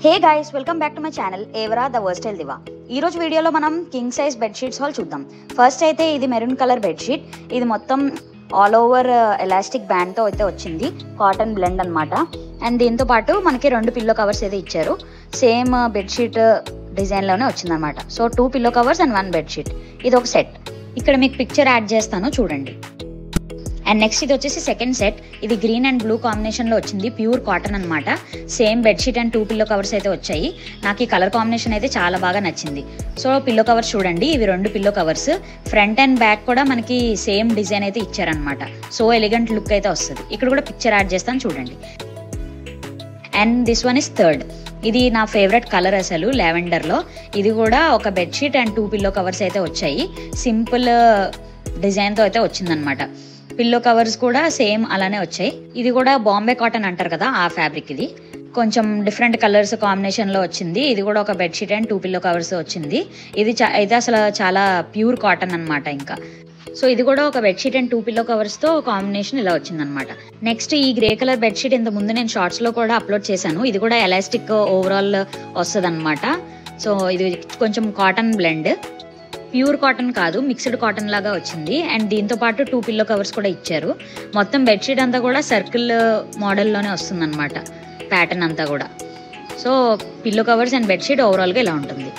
Hey guys, welcome back to my channel ఎవరా the versatile దివా. ఈ రోజు వీడియోలో మనం కింగ్ సైజ్ బెడ్షీట్స్ హాల్ చూద్దాం. ఫస్ట్ అయితే ఇది మెరూన్ కలర్ బెడ్షీట్. ఇది మొత్తం ఆల్ ఓవర్ ఎలాస్టిక్ బ్యాండ్తో అయితే వచ్చింది, కాటన్ బ్లెండ్ అనమాట. అండ్ దీంతో పాటు మనకి 2 పిల్లో కవర్స్ అయితే ఇచ్చారు. సేమ్ బెడ్షీట్ డిజైన్లోనే వచ్చిందనమాట. So 2 pillow covers and 1 bedsheet. ఇది ఒక సెట్. ఇక్కడ మీకు పిక్చర్ యాడ్ చేస్తాను చూడండి. అండ్ నెక్స్ట్ ఇది వచ్చేసి సెకండ్ సెట్. ఇది గ్రీన్ అండ్ బ్లూ కాంబినేషన్లో వచ్చింది, ప్యూర్ కాటన్ అనమాట. Same bedsheet and 2 pillow covers అయితే వచ్చాయి. నాకు ఈ కలర్ కాంబినేషన్ అయితే చాలా బాగా నచ్చింది. సో పిల్లో కవర్స్ చూడండి, ఇవి 2 pillow covers. Front and back కూడా మనకి సేమ్ డిజైన్ అయితే ఇచ్చారనమాట. సో ఎలిగెంట్ లుక్ అయితే వస్తుంది. ఇక్కడ కూడా పిక్చర్ యాడ్ చేస్తాను చూడండి. And this one is third. ఇది నా ఫేవరెట్ కలర్ అసలు, లావెండర్లో. ఇది కూడా ఒక బెడ్షీట్ అండ్ 2 పిల్లో కవర్స్ అయితే వచ్చాయి. సింపుల్ డిజైన్తో అయితే వచ్చిందనమాట. పిల్లో కవర్స్ కూడా సేమ్ అలానే వచ్చాయి. ఇది కూడా బాంబే కాటన్ అంటారు కదా, ఆ ఫ్యాబ్రిక్. ఇది కొంచెం డిఫరెంట్ కలర్స్ కాంబినేషన్లో వచ్చింది. ఇది కూడా ఒక బెడ్షీట్ అండ్ 2 పిల్లో కవర్స్ వచ్చింది. ఇది అసలు చాలా ప్యూర్ కాటన్ అనమాట. ఇంకా సో ఇది కూడా ఒక బెడ్షీట్ అండ్ 2 పిల్లో కవర్స్తో కాంబినేషన్ ఇలా వచ్చిందనమాట. నెక్స్ట్ ఈ గ్రే కలర్ బెడ్షీట్ ఇంత ముందు నేను షార్ట్స్లో కూడా అప్లోడ్ చేశాను. ఇది కూడా ఎలాస్టిక్ ఓవరాల్ వస్తుంది అనమాట. సో ఇది కొంచెం కాటన్ బ్లెండ్, ప్యూర్ కాటన్ కాదు, మిక్స్డ్ కాటన్ లాగా వచ్చింది. అండ్ దీంతో పాటు 2 పిల్లో కవర్స్ కూడా ఇచ్చారు. మొత్తం బెడ్షీట్ అంతా కూడా సర్కిల్ మోడల్లోనే వస్తుంది అనమాట, ప్యాటర్న్ అంతా కూడా. So pillow covers and bedsheet ఓవరాల్గా ఇలా ఉంటుంది.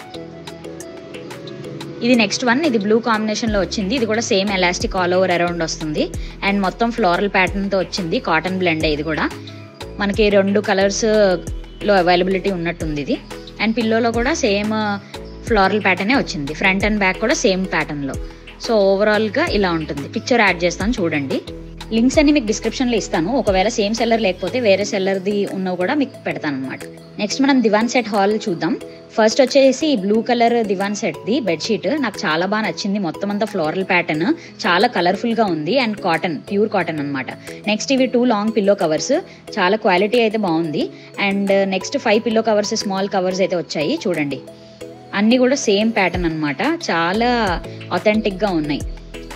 ఇది నెక్స్ట్ వన్. ఇది బ్లూ కాంబినేషన్లో వచ్చింది. ఇది కూడా same elastic all over around వస్తుంది. అండ్ మొత్తం ఫ్లోరల్ ప్యాటర్న్తో వచ్చింది, కాటన్ బ్లెండ్. ఇది కూడా మనకి 2 కలర్స్లో అవైలబిలిటీ ఉన్నట్టుంది ఇది. అండ్ పిల్లోలో కూడా సేమ్ ఫ్లోరల్ ప్యాటర్నే వచ్చింది. ఫ్రంట్ అండ్ బ్యాక్ కూడా సేమ్ ప్యాటర్న్లో. సో ఓవరాల్గా ఇలా ఉంటుంది. పిక్చర్ యాడ్ చేస్తాను చూడండి. లింక్స్ అన్ని మీకు డిస్క్రిప్షన్లో ఇస్తాను. ఒకవేళ సేమ్ సెల్లర్ లేకపోతే వేరే సెల్లర్ది ఉన్నవి కూడా మీకు పెడతాను అనమాట. నెక్స్ట్ మనం దివాన్ సెట్ హాల్ చూద్దాం. ఫస్ట్ వచ్చేసి ఈ బ్లూ కలర్ దివాన్ సెట్ది బెడ్షీట్ నాకు చాలా బాగా నచ్చింది. మొత్తం అంతా ఫ్లోరల్ ప్యాటర్న్, చాలా కలర్ఫుల్గా ఉంది. అండ్ కాటన్, ప్యూర్ కాటన్ అనమాట. నెక్స్ట్ ఇవి 2 లాంగ్ పిల్లో కవర్స్, చాలా క్వాలిటీ అయితే బాగుంది. And next 5 pillow covers, small covers అయితే వచ్చాయి చూడండి. అన్నీ కూడా సేమ్ ప్యాటర్న్ అనమాట. చాలా అథెంటిక్గా ఉన్నాయి.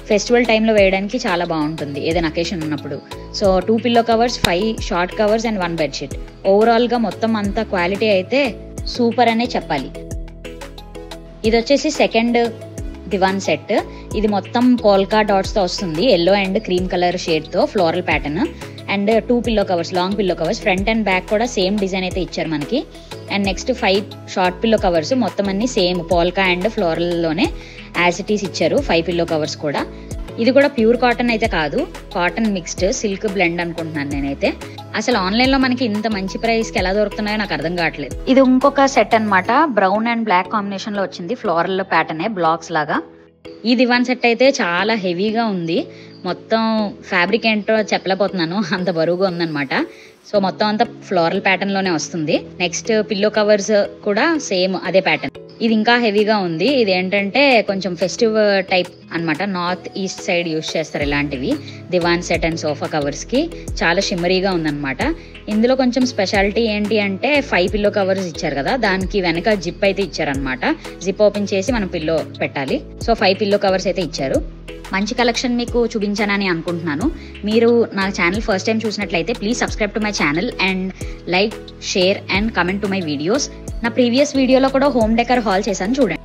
ఫెస్టివల్ టైంలో వేయడానికి చాలా బాగుంటుంది ఏదైనా అకేషన్ ఉన్నప్పుడు. So 2 pillow covers, 5 short covers and 1 bedsheet. ఓవరాల్గా మొత్తం అంతా క్వాలిటీ అయితే సూపర్ అనే చెప్పాలి. ఇది వచ్చేసి సెకండ్ దివాన్ సెట్. ఇది మొత్తం పోల్కా డాట్స్తో వస్తుంది, ఎల్లో అండ్ క్రీమ్ కలర్ షేడ్తో floral pattern. And 2 pillow covers, long pillow covers. Front and back కూడా సేమ్ డిజైన్ అయితే ఇచ్చారు మనకి. And next 5 short pillow covers, మొత్తం అన్ని సేమ్ పోల్కా అండ్ ఫ్లోరల్లోనే యాజ్ ఇట్ ఈస్ ఇచ్చారు. 5 పిల్లో కవర్స్ కూడా. ఇది కూడా ప్యూర్ కాటన్ అయితే కాదు, కాటన్ మిక్స్డ్ సిల్క్ బ్లెండ్ అనుకుంటున్నాను నేనైతే. అసలు ఆన్లైన్లో మనకి ఇంత మంచి ప్రైస్కి ఎలా దొరుకుతున్నాయో నాకు అర్థం కావట్లేదు. ఇది ఇంకొక సెట్ అనమాట. బ్రౌన్ అండ్ బ్లాక్ కాంబినేషన్లో వచ్చింది, ఫ్లోరల్ ప్యాటర్నే, బ్లాక్స్ లాగా. ఈ దివాన్ సెట్ అయితే చాలా హెవీగా ఉంది. మొత్తం ఫ్యాబ్రిక్ ఏంటో చెప్పలేకపోతున్నాను, అంత బరువుగా ఉందన్నమాట. సో మొత్తం అంతా ఫ్లోరల్ ప్యాటర్న్లోనే వస్తుంది. నెక్స్ట్ పిల్లో కవర్స్ కూడా సేమ్ అదే ప్యాటర్న్. ఇది ఇంకా హెవీగా ఉంది. ఇది ఏంటంటే కొంచెం ఫెస్టివ్ టైప్ అనమాట. నార్త్ ఈస్ట్ సైడ్ యూస్ చేస్తారు ఇలాంటివి దివాన్ సెట్ అండ్ సోఫా కవర్స్కి. చాలా షిమ్మరీగా ఉందన్నమాట. ఇందులో కొంచెం స్పెషాలిటీ ఏంటి అంటే 5 పిల్లో కవర్స్ ఇచ్చారు కదా, దానికి వెనక జిప్ అయితే ఇచ్చారనమాట. జిప్ ఓపెన్ చేసి మనం పిల్లో పెట్టాలి. సో 5 పిల్లో కవర్స్ అయితే ఇచ్చారు. మంచి కలెక్షన్ మీకు చూపించానని అనుకుంటున్నాను. మీరు నా ఛానల్ ఫస్ట్ టైం చూసినట్లయితే please subscribe to my channel and like, share and comment to my videos. నా ప్రీవియస్ వీడియోలో కూడా హోమ్ డెకర్ హాల్ చేశాను చూడండి.